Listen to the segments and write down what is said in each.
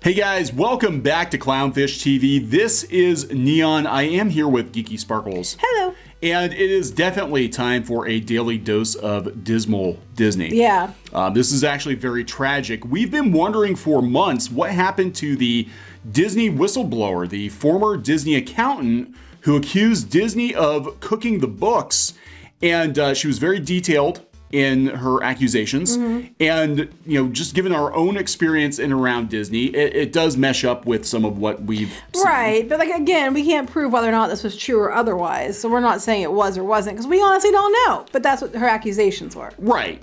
Hey guys, welcome back to Clownfish TV. This is Kneon. I am here with Geeky Sparkles. Hello. And it is definitely time for a daily dose of dismal Disney. Yeah. This is actually very tragic. We've been wondering for months what happened to the Disney whistleblower, the former Disney accountant who accused Disney of cooking the books. And she was very detailed in her accusations. And, just given our own experience in and around Disney, it does mesh up with some of what we've seen. Right. But again, we can't prove whether or not this was true or otherwise. So we're not saying it was or wasn't because we honestly don't know. But that's what her accusations were. Right.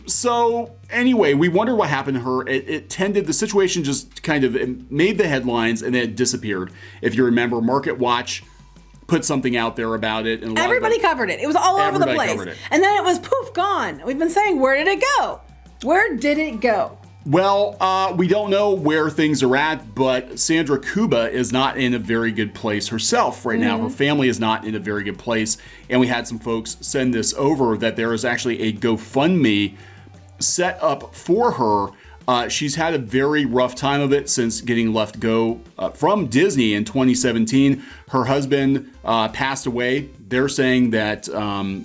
So anyway, we wondered what happened to her. The situation just kind of made the headlines and then it disappeared. If you remember, Market Watch put something out there about it. And everybody covered it. It was all over the place. And then it was poof, gone. We've been saying, where did it go? Where did it go? Well, we don't know where things are at, but Sandra Kuba is not in a very good place herself right now. Her family is not in a very good place. And we had some folks send this over that there is actually a GoFundMe set up for her. She's had a very rough time of it since getting let go from Disney in 2017. Her husband passed away. They're saying that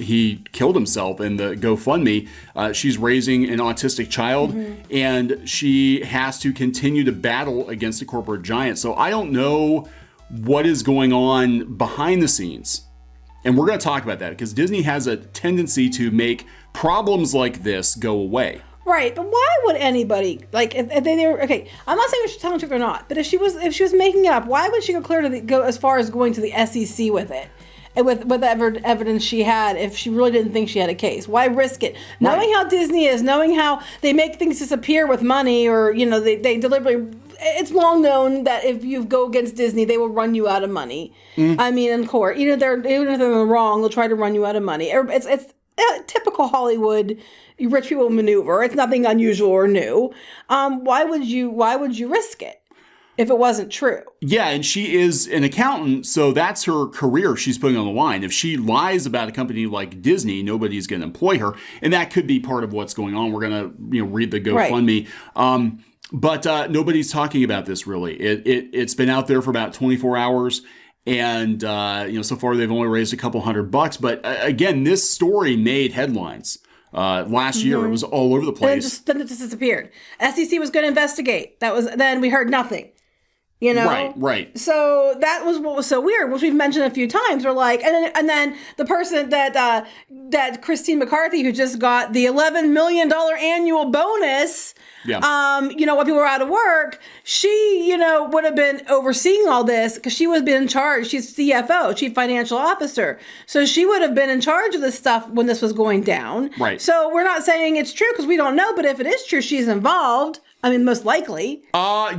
he killed himself in the GoFundMe. She's raising an autistic child, and she has to continue to battle against a corporate giant. So I don't know what is going on behind the scenes. And we're going to talk about that because Disney has a tendency to make problems like this go away. Right, but why would anybody if they were okay? I'm not saying if she's telling the truth or not, but if she was making it up, why would she go as far as going to the SEC with it, and with whatever evidence she had if she really didn't think she had a case? Why risk it? Knowing how Disney is, knowing how they make things disappear with money, or they deliberately. It's long known that if you go against Disney, they will run you out of money. I mean, in court, even if they're wrong, they'll try to run you out of money. It's typical Hollywood rich people maneuver. It's nothing unusual or new. Why would you risk it if it wasn't true? Yeah, and she is an accountant, so that's her career she's putting on the line. If she lies about a company like Disney, nobody's going to employ her, and that could be part of what's going on. We're going to read the GoFundMe. Right. But nobody's talking about this really. It's been out there for about 24 hours. And, so far they've only raised a couple $100. But again, this story made headlines. Last year, it was all over the place. Then it just disappeared. SEC was going to investigate. Then we heard nothing. Right. So that was what was so weird, which we've mentioned a few times. We're like, and then the person that Christine McCarthy, who just got the $11 million annual bonus. Yeah. While people were out of work, she, would have been overseeing all this because she was being in charge. She's CFO, Chief Financial Officer. So she would have been in charge of this stuff when this was going down. Right. So we're not saying it's true because we don't know, but if it is true, she's involved. I mean, most likely.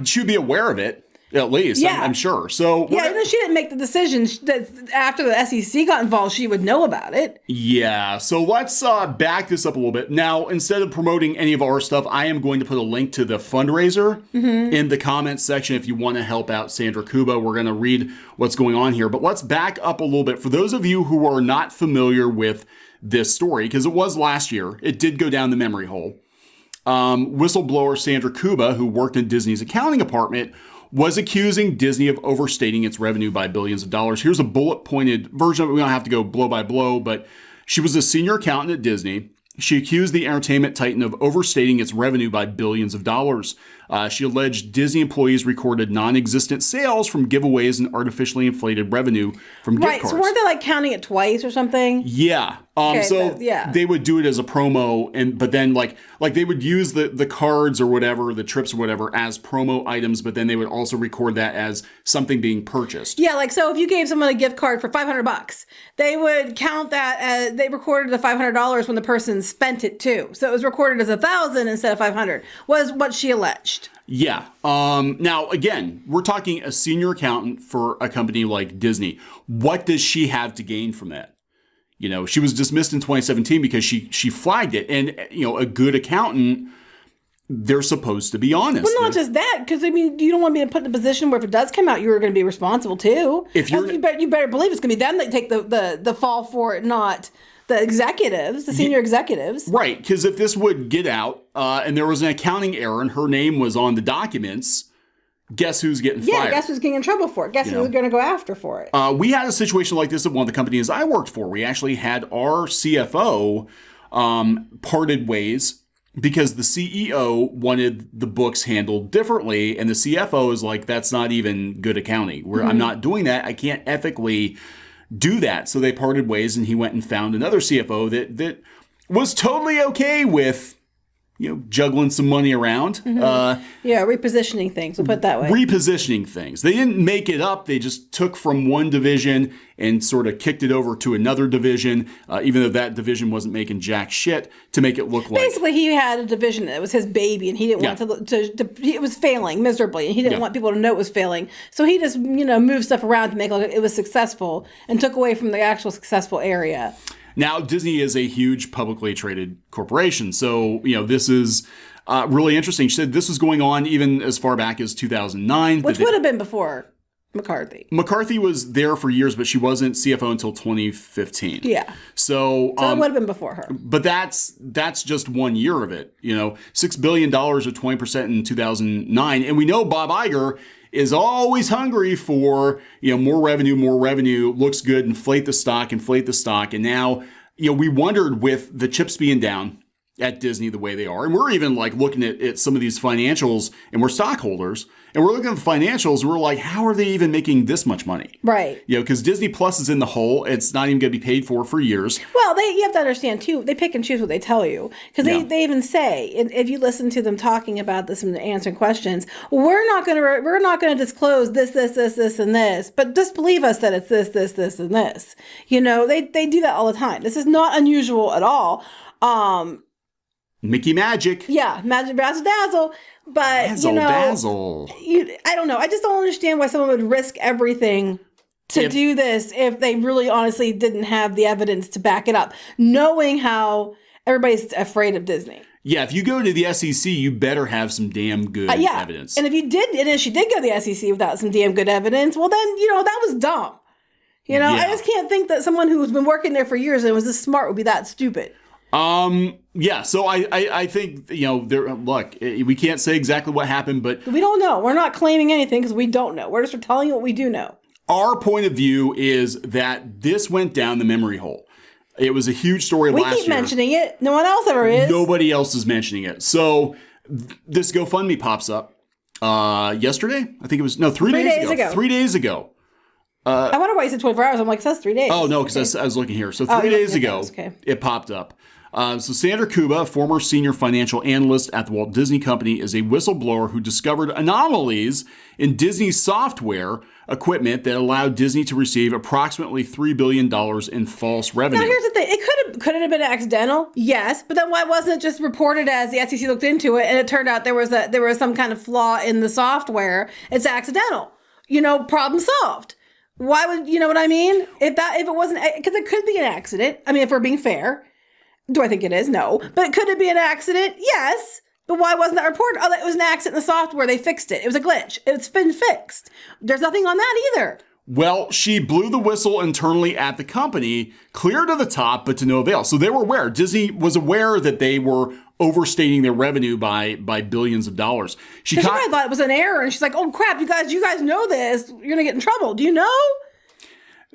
She'd be aware of it. At least, yeah. I'm sure. So she didn't make the decision. That after the SEC got involved, she would know about it. Yeah. So let's back this up a little bit. Now, instead of promoting any of our stuff, I am going to put a link to the fundraiser in the comments section if you want to help out Sandra Kuba. We're going to read what's going on here. But let's back up a little bit. For those of you who are not familiar with this story, because it was last year, it did go down the memory hole. Whistleblower Sandra Kuba, who worked in Disney's accounting department, was accusing Disney of overstating its revenue by billions of dollars. Here's a bullet-pointed version of it. We don't have to go blow by blow, but she was a senior accountant at Disney. She accused the entertainment titan of overstating its revenue by billions of dollars. She alleged Disney employees recorded non-existent sales from giveaways and artificially inflated revenue from gift cards. Right, so weren't they counting it twice or something? Yeah. They would do it as a promo, but then they would use the cards or whatever, the trips or whatever, as promo items, but then they would also record that as something being purchased. Yeah, so if you gave someone a gift card for $500, they would count that as they recorded the $500 when the person spent it too. So it was recorded as $1,000 instead of $500, was what she alleged. Yeah. Now, again, we're talking a senior accountant for a company like Disney. What does she have to gain from that? She was dismissed in 2017 because she flagged it. And, a good accountant, they're supposed to be honest. Well, not just that, because, you don't want to be put in a position where if it does come out, you're going to be responsible, too. You better believe it's going to be them that take the fall for it, not the executives, the senior executives. Right, because if this would get out and there was an accounting error and her name was on the documents, guess who's getting Yeah, fired? guess who's getting in trouble for it? Guess who's going to go after for it? We had a situation like this at one of the companies I worked for. We actually had our CFO parted ways because the CEO wanted the books handled differently, and the CFO is like, that's not even good accounting. I'm not doing that. I can't ethically do that. So they parted ways, and he went and found another CFO that was totally okay with, juggling some money around. Repositioning things. We'll put it that way. Repositioning things. They didn't make it up. They just took from one division and sort of kicked it over to another division, even though that division wasn't making jack shit, to make it look like... Basically, he had a division that was his baby, and he didn't want it was failing miserably, and he didn't want people to know it was failing. So he just, moved stuff around to make it look like it was successful and took away from the actual successful area. Now, Disney is a huge publicly traded corporation. So, this is really interesting. She said this was going on even as far back as 2009. Which would have been before McCarthy. McCarthy was there for years, but she wasn't CFO until 2015. Yeah. So it would have been before her. But that's just 1 year of it. $6 billion or 20% in 2009. And we know Bob Iger is always hungry for, more revenue, looks good, inflate the stock. And now, we wondered with the chips being down at Disney the way they are, and we're even like looking at some of these financials, and we're stockholders, and we're looking at the financials, and we're like, how are they even making this much money? Right. Because Disney Plus is in the hole. It's not even going to be paid for years. Well, you have to understand too, they pick and choose what they tell you. Because they even say, if you listen to them talking about this and answering questions, we're not going to disclose this, and this, but just believe us that it's this, and this. They do that all the time. This is not unusual at all. Mickey Magic. Yeah, Magic Razzle Dazzle. But, Dazzle. I don't know. I just don't understand why someone would risk everything to do this if they really honestly didn't have the evidence to back it up, knowing how everybody's afraid of Disney. Yeah, if you go to the SEC, you better have some damn good evidence. And if she did go to the SEC without some damn good evidence, well then, that was dumb. I just can't think that someone who's been working there for years and was this smart would be that stupid. So I think, look, we can't say exactly what happened, but... We don't know. We're not claiming anything because we don't know. We're just telling you what we do know. Our point of view is that this went down the memory hole. It was a huge story last year. We keep mentioning it. No one else ever is. Nobody else is mentioning it. So this GoFundMe pops up yesterday. I think it was, 3 days ago. 3 days ago. I wonder why you said 24 hours. I'm like, it says 3 days. Oh, no, because I was looking here. So 3 days ago, it popped up. So Sandra Kuba, former senior financial analyst at the Walt Disney Company, is a whistleblower who discovered anomalies in Disney's software equipment that allowed Disney to receive approximately $3 billion in false revenue. Now, here's the thing. Could it have been accidental? Yes. But then why wasn't it just reported as the SEC looked into it and it turned out there was some kind of flaw in the software? It's accidental. Problem solved. Why would, you know what I mean? If it wasn't, because it could be an accident. I mean, if we're being fair. Do I think it is? No. But could it be an accident? Yes. But why wasn't that reported? Oh, it was an accident in the software. They fixed it. It was a glitch. It's been fixed. There's nothing on that either. Well, she blew the whistle internally at the company, clear to the top, but to no avail. So they were aware. Disney was aware that they were overstating their revenue by billions of dollars. She probably thought it was an error, and she's like, "Oh crap, you guys know this. You're gonna get in trouble. Do you know?"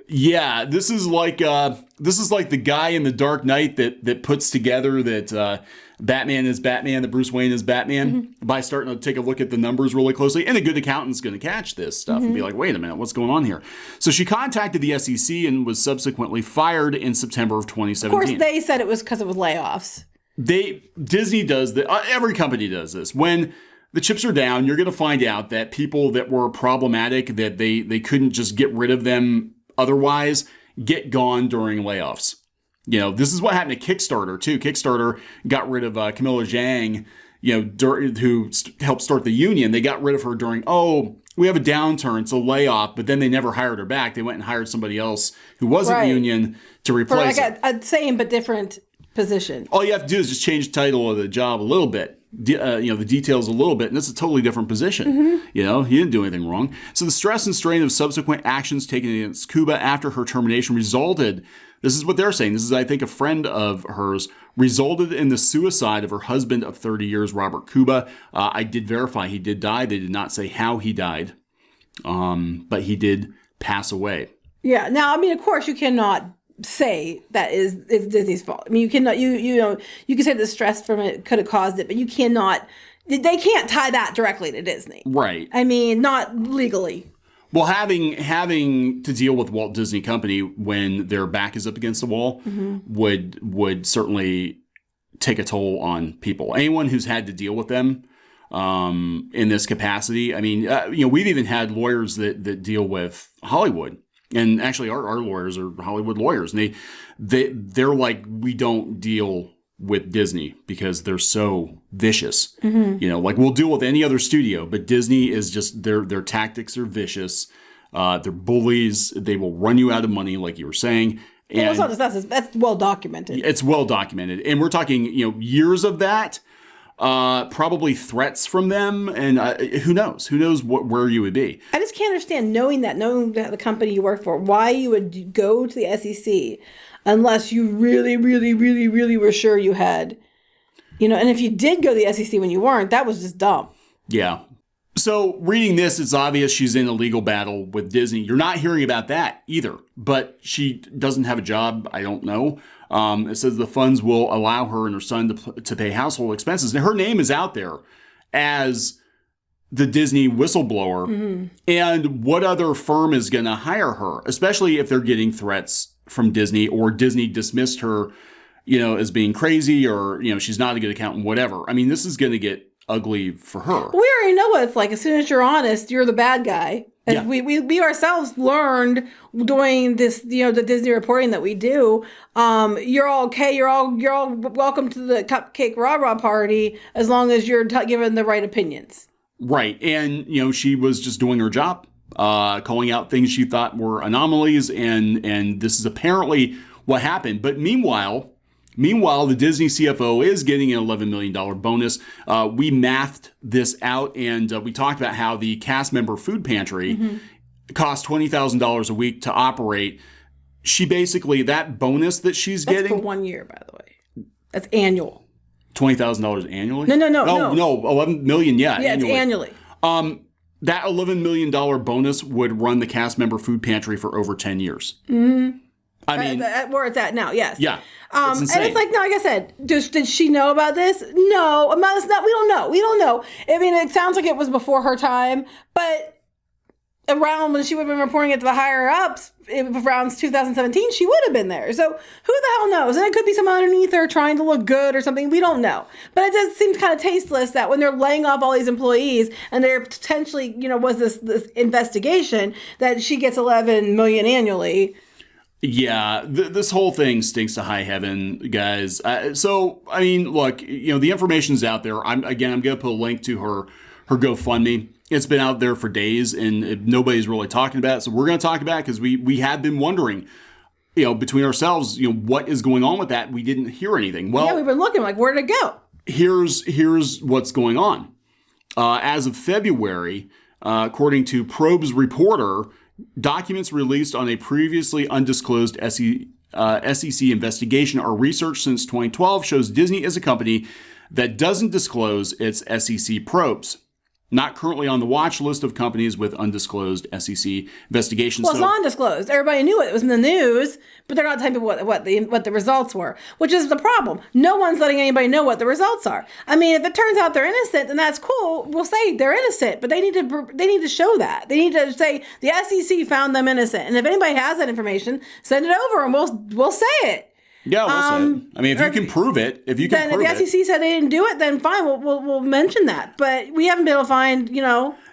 Yeah, this is like the guy in The Dark Knight that puts together that Batman is Batman, that Bruce Wayne is Batman, by starting to take a look at the numbers really closely. And a good accountant's going to catch this stuff and be like, wait a minute, what's going on here? So she contacted the SEC and was subsequently fired in September of 2017. Of course, they said it was because it was layoffs. Disney does that. Every company does this. When the chips are down, you're going to find out that people that were problematic, that they couldn't just get rid of them otherwise, get gone during layoffs. This is what happened to Kickstarter too. Kickstarter got rid of Camilla Zhang, who helped start the union. They got rid of her during, we have a downturn, it's a layoff, but then they never hired her back. They went and hired somebody else who wasn't union to replace her. For like a same but different position. All you have to do is just change the title of the job a little bit. The details a little bit, and it's a totally different position. He didn't do anything wrong. So the stress and strain of subsequent actions taken against Kuba after her termination resulted, this is what they're saying, this is, I think, a friend of hers, resulted in the suicide of her husband of 30 years, Robert Kuba. I did verify he did die. They did not say how he died, but he did pass away. Yeah. Now, I mean, of course, you cannot say that is Disney's fault. I mean, you cannot, you can say the stress from it could have caused it, but you cannot, they can't tie that directly to Disney. Right. I mean, not legally. Well, having to deal with Walt Disney Company when their back is up against the wall would certainly take a toll on people. Anyone who's had to deal with them in this capacity. I mean, we've even had lawyers that deal with Hollywood. And actually, our lawyers are Hollywood lawyers, and they're like, we don't deal with Disney because they're so vicious. Like we'll deal with any other studio, but Disney is just their tactics are vicious. They're bullies. They will run you out of money, like you were saying. And well, it's not just us. That's well documented. It's well documented, and we're talking years of that. Probably threats from them, and who knows where you would be. I just can't understand knowing that the company you work for, why you would go to the SEC unless you really, really, really, really were sure you had, and if you did go to the SEC when you weren't, that was just dumb. Yeah. So reading this, it's obvious she's in a legal battle with Disney. You're not hearing about that either, but she doesn't have a job. I don't know. It says the funds will allow her and her son to pay household expenses. Now, her name is out there as the Disney whistleblower. And what other firm is going to hire her, especially if they're getting threats from Disney or Disney dismissed her, as being crazy or, she's not a good accountant, whatever. I mean, this is going to get ugly for her. We already know what it's like. As soon as you're honest, you're the bad guy. Yeah. We ourselves learned doing this, the Disney reporting that we do. You're all okay. You're all welcome to the cupcake rah-rah party as long as you're given the right opinions. Right. And, she was just doing her job, calling out things she thought were anomalies. And this is apparently what happened. But meanwhile, the Disney CFO is getting an $11 million bonus. We mathed this out, and we talked about how the cast member food pantry costs $20,000 a week to operate. She basically, that bonus that she's getting... That's for 1 year, by the way. That's annual. $20,000 annually? No. No, $11 million, yeah, it's annually. That $11 million bonus would run the cast member food pantry for over 10 years. I mean, where it's at now, yes. Yeah. And it's like, no, like I said, did she know about this? No. We don't know. We don't know. I mean, it sounds like it was before her time, but around when she would have been reporting it to the higher ups, around 2017, she would have been there. So who the hell knows? And it could be someone underneath her trying to look good or something. We don't know. But it just seems kind of tasteless that when they're laying off all these employees and there potentially, was this investigation that she gets $11 million annually. Yeah, this whole thing stinks to high heaven, guys. So, I mean, look, the information's out there. I'm going to put a link to her GoFundMe. It's been out there for days, and nobody's really talking about it. So we're going to talk about it because we had been wondering, between ourselves, what is going on with that. We didn't hear anything. Well, yeah, we've been looking like, where'd it go? Here's what's going on. As of February, according to Probe's reporter, documents released on a previously undisclosed SEC investigation or research since 2012 shows Disney is a company that doesn't disclose its SEC probes. Not currently on the watch list of companies with undisclosed SEC investigations. Well, it's not undisclosed. Everybody knew it. It was in the news, but they're not telling people what the results were, which is the problem. No one's letting anybody know what the results are. I mean, if it turns out they're innocent, then that's cool. We'll say they're innocent, but they need to show that. They need to say the SEC found them innocent, and if anybody has that information, send it over, and we'll say it. Yeah, we'll say it. I mean, if you can prove it, if the SEC said they didn't do it, then fine, we'll mention that. But we haven't been able to find,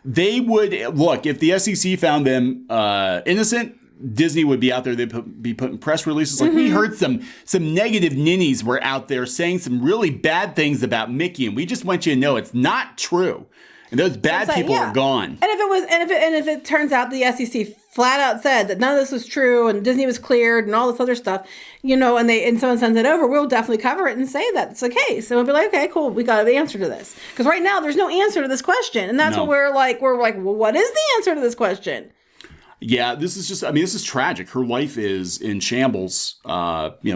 They would, look, if the SEC found them innocent, Disney would be out there. They'd be putting press releases like, we heard some negative ninnies were out there saying some really bad things about Mickey, and we just want you to know it's not true. And those bad people are gone. And if it turns out the SEC flat out said that none of this was true and Disney was cleared and all this other stuff, and someone sends it over, we'll definitely cover it and say that it's the case. And we'll be like, okay, cool, we got the answer to this. Because right now there's no answer to this question. And that's what we're like, well, what is the answer to this question? Yeah, this is tragic. Her life is in shambles,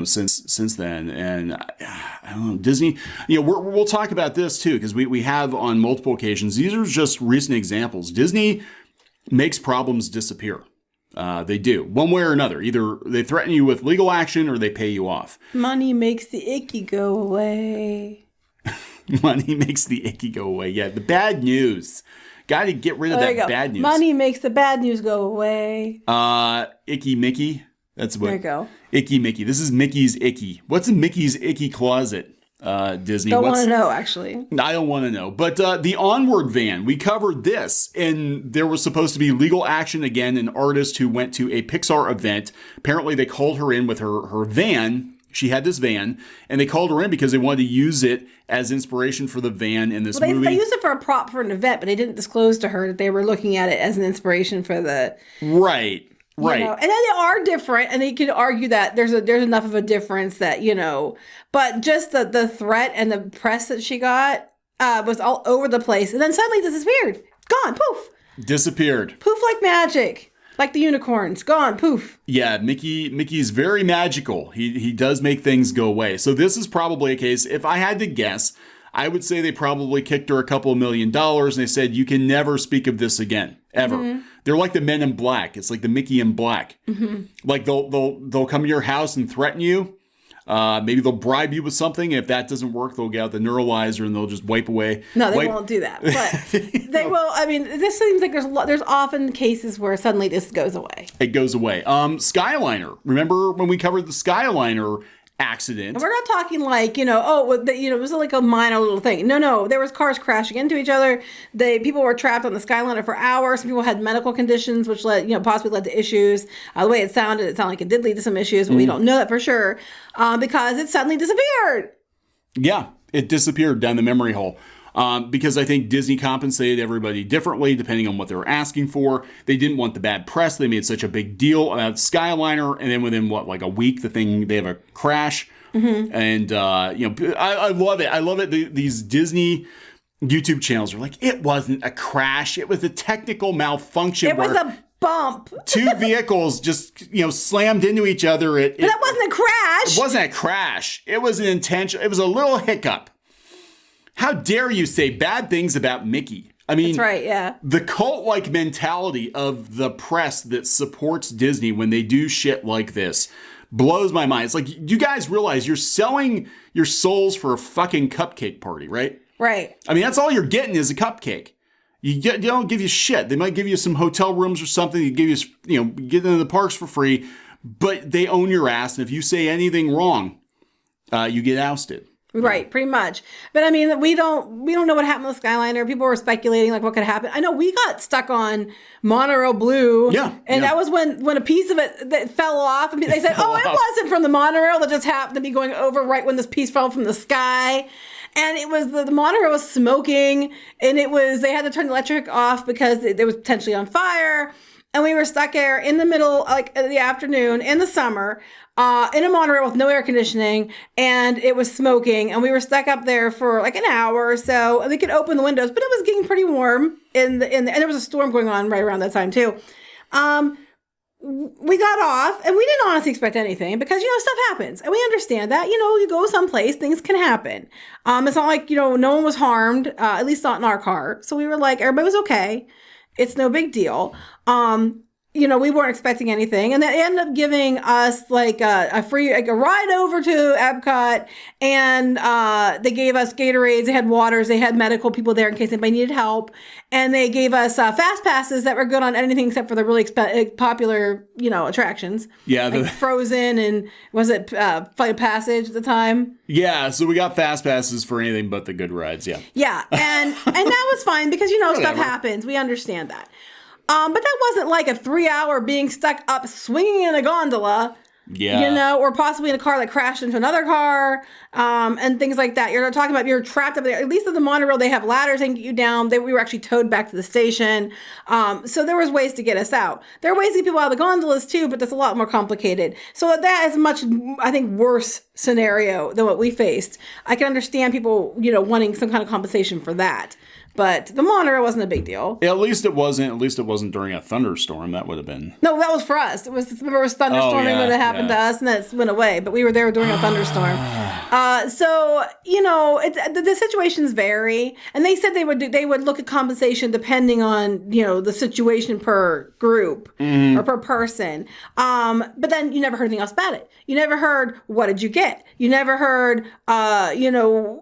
since then. And I don't know, Disney, we'll talk about this too, because we have on multiple occasions. These are just recent examples. Disney makes problems disappear. They do, one way or another. Either they threaten you with legal action or they pay you off. Money makes the icky go away. Money makes the icky go away. Yeah, the bad news. Got to get rid of that bad news. Money makes the bad news go away. Icky Mickey. That's what. There you go. Icky Mickey. This is Mickey's icky. What's in Mickey's icky closet? Disney. Don't want to know, actually. I don't want to know. But the Onward van, we covered this, and there was supposed to be legal action again. An artist who went to a Pixar event. Apparently, they called her in with her van. She had this van, and they called her in because they wanted to use it as inspiration for the van in this movie. They used it for a prop for an event, but they didn't disclose to her that they were looking at it as an inspiration for the... Right. And then they are different, and they could argue that there's enough of a difference that, but just the threat and the press that she got was all over the place, and then suddenly disappeared. Gone, poof. Disappeared. Poof like magic. Like the unicorns. Gone, poof. Yeah, Mickey's very magical. He does make things go away. So this is probably a case, if I had to guess, I would say they probably kicked her a couple of $1 million and they said, you can never speak of this again, ever. Mm-hmm. They're like the Men in Black. It's like the Mickey in Black. Mm-hmm. Like they'll come to your house and threaten you. Maybe they'll bribe you with something. If that doesn't work, they'll get out the neuralizer and they'll just wipe away. No, they won't do that. But they will. I mean, this seems like there's often cases where suddenly this goes away. It goes away. Skyliner. Remember when we covered the Skyliner accident? And we're not talking like, it was like a minor little thing. No, there was cars crashing into each other. People were trapped on the Skyliner for hours. Some people had medical conditions, which possibly led to issues. The way it sounded like it did lead to some issues, but we don't know that for sure because it suddenly disappeared. Yeah, it disappeared down the memory hole. Because I think Disney compensated everybody differently depending on what they were asking for. They didn't want the bad press. They made such a big deal about Skyliner, and then within a week, they have a crash. Mm-hmm. And I love it. I love it. These Disney YouTube channels are like, it wasn't a crash. It was a technical malfunction. It was a bump. Two vehicles just slammed into each other. But that wasn't a crash. It wasn't a crash. It was an intentional. It was a little hiccup. How dare you say bad things about Mickey? I mean, that's right, yeah. The cult-like mentality of the press that supports Disney when they do shit like this blows my mind. It's like, you guys realize you're selling your souls for a fucking cupcake party, right? Right. I mean, that's all you're getting is a cupcake. They don't give you shit. They might give you some hotel rooms or something. They give you, get into the parks for free, but they own your ass. And if you say anything wrong, you get ousted. Right, pretty much. But I mean, we don't know what happened with Skyliner. People were speculating like what could happen. I know we got stuck on Monorail Blue. Yeah. And that was when a piece of it that fell off and they said, it wasn't from the monorail, that just happened to be going over right when this piece fell from the sky. And it was the monorail was smoking, and they had to turn the electric off because it was potentially on fire. And we were stuck there in the middle, like in the afternoon in the summer, in a monorail with no air conditioning, and it was smoking, and we were stuck up there for like an hour or so. And we could open the windows, but it was getting pretty warm and there was a storm going on right around that time too. We got off, and we didn't honestly expect anything because, stuff happens, and we understand that, you go someplace, things can happen. It's not like, no one was harmed, at least not in our car. So we were like, everybody was okay. It's no big deal. We weren't expecting anything. And they ended up giving us like a free, like a ride over to Epcot. And they gave us Gatorades. They had waters. They had medical people there in case anybody needed help. And they gave us fast passes that were good on anything except for the really popular, attractions. Yeah. Like Frozen and was it Flight of Passage at the time? Yeah. So we got fast passes for anything but the good rides. Yeah. Yeah. And that was fine because, stuff happens. We understand that. But that wasn't like a 3-hour being stuck up swinging in a gondola. Yeah. or possibly in a car that crashed into another car, and things like that. You're talking about you're trapped up there. At least in the monorail, they have ladders that can get you down. We were actually towed back to the station. So there was ways to get us out. There are ways to get people out of the gondolas too, but that's a lot more complicated. So that is much, I think, worse scenario than what we faced. I can understand people, wanting some kind of compensation for that. But the monorail wasn't a big deal. At least it wasn't during a thunderstorm. That would have been. No, that was for us. It was thunderstorming when it happened to us, and then it went away. But we were there during a thunderstorm. So the situations vary, and they said they would look at compensation depending on the situation per group or per person. But then you never heard anything else about it. You never heard what did you get. You never heard from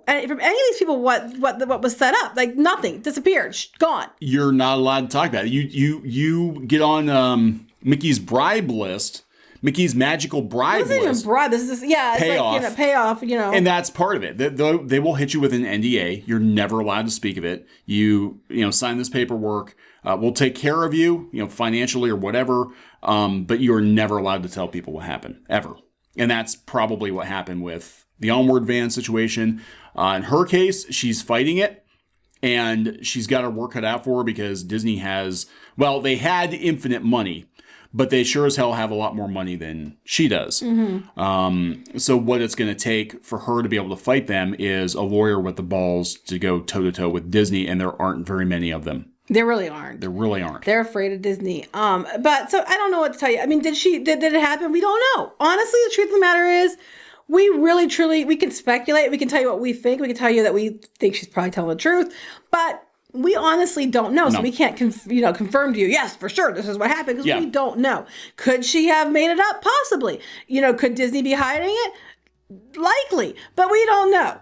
any of these people what was set up. Like nothing. Disappeared, gone. You're not allowed to talk about it. You get on Mickey's bribe list, Mickey's magical bribe list. This isn't even bribe. This is it's payoff. like payoff. And that's part of it. They will hit you with an NDA. You're never allowed to speak of it. You sign this paperwork. We'll take care of you, financially or whatever. But you are never allowed to tell people what happened ever. And that's probably what happened with the Onward van situation. In her case, she's fighting it. And she's got her work cut out for her because Disney they had infinite money, but they sure as hell have a lot more money than she does. Mm-hmm. So what it's going to take for her to be able to fight them is a lawyer with the balls to go toe-to-toe with Disney, and there aren't very many of them. There really aren't. They're afraid of Disney. But so I don't know what to tell you. I mean, did it happen? We don't know. Honestly, the truth of the matter is, we really, truly, we can speculate. We can tell you what we think. We can tell you that we think she's probably telling the truth. But we honestly don't know. So we can't, confirm to you, yes, for sure, this is what happened. Because we don't know. Could she have made it up? Possibly. Could Disney be hiding it? Likely. But we don't know.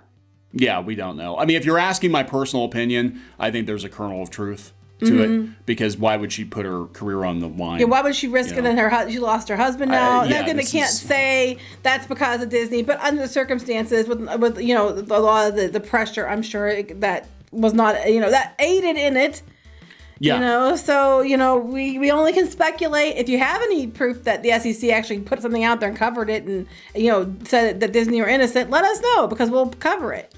Yeah, we don't know. I mean, if you're asking my personal opinion, I think there's a kernel of truth to it, because why would she put her career on the line? Yeah, why would she risk it? And she lost her husband now. They can't say that's because of Disney, but under the circumstances, with a lot of the pressure, I'm sure that was not that aided in it. Yeah. So we only can speculate. If you have any proof that the SEC actually put something out there and covered it, and said that Disney are innocent, let us know, because we'll cover it.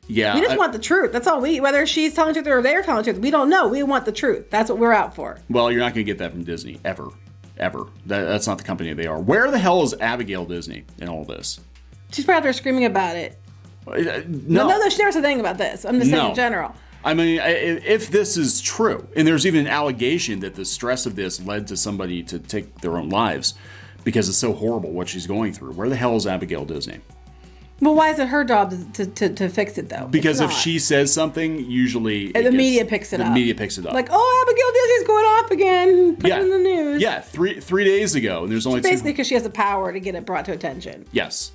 Yeah, we just want the truth. That's all whether she's telling the truth or they're telling the truth, we don't know. We want the truth. That's what we're out for. Well, you're not going to get that from Disney, ever. That's not the company they are. Where the hell is Abigail Disney in all this? She's probably out there screaming about it. No, she never said anything about this. I'm just saying in general. I mean, if this is true, and there's even an allegation that the stress of this led to somebody to take their own lives because it's so horrible what she's going through, where the hell is Abigail Disney? Well, why is it her job to fix it, though? Because if she says something, usually the media picks it up. The media picks it up. Like, Abigail Disney's going off again. Put it in the news. Yeah, three days ago. And there's only basically because she has the power to get it brought to attention. Yes.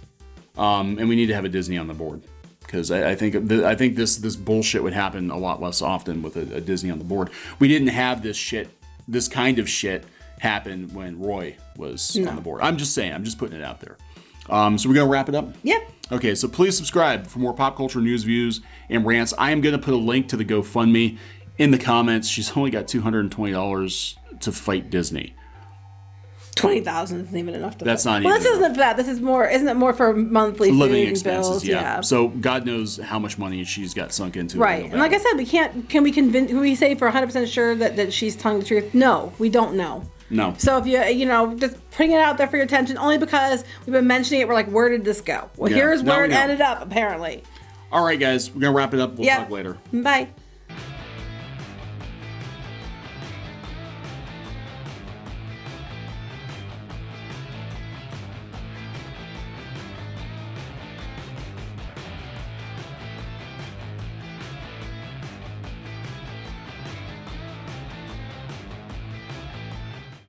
And we need to have a Disney on the board. Because I think this bullshit would happen a lot less often with a Disney on the board. We didn't have this kind of shit happen when Roy was on the board. I'm just saying. I'm just putting it out there. So we're going to wrap it up? Yeah. Okay, so please subscribe for more pop culture news, views, and rants. I am going to put a link to the GoFundMe in the comments. She's only got $220 to fight Disney. 20,000 isn't even enough to. That's fight. not well, even. This isn't that. This is more. Isn't it more for monthly living food expenses? Bills? Yeah. So God knows how much money she's got sunk into. Right, and like I said, we can't. Can we say for 100% sure that she's telling the truth? No, we don't know. No. So if just putting it out there for your attention, only because we've been mentioning it, we're like, where did this go? Well, here's where it ended up, apparently. All right, guys, we're gonna wrap it up. We'll talk later. Bye.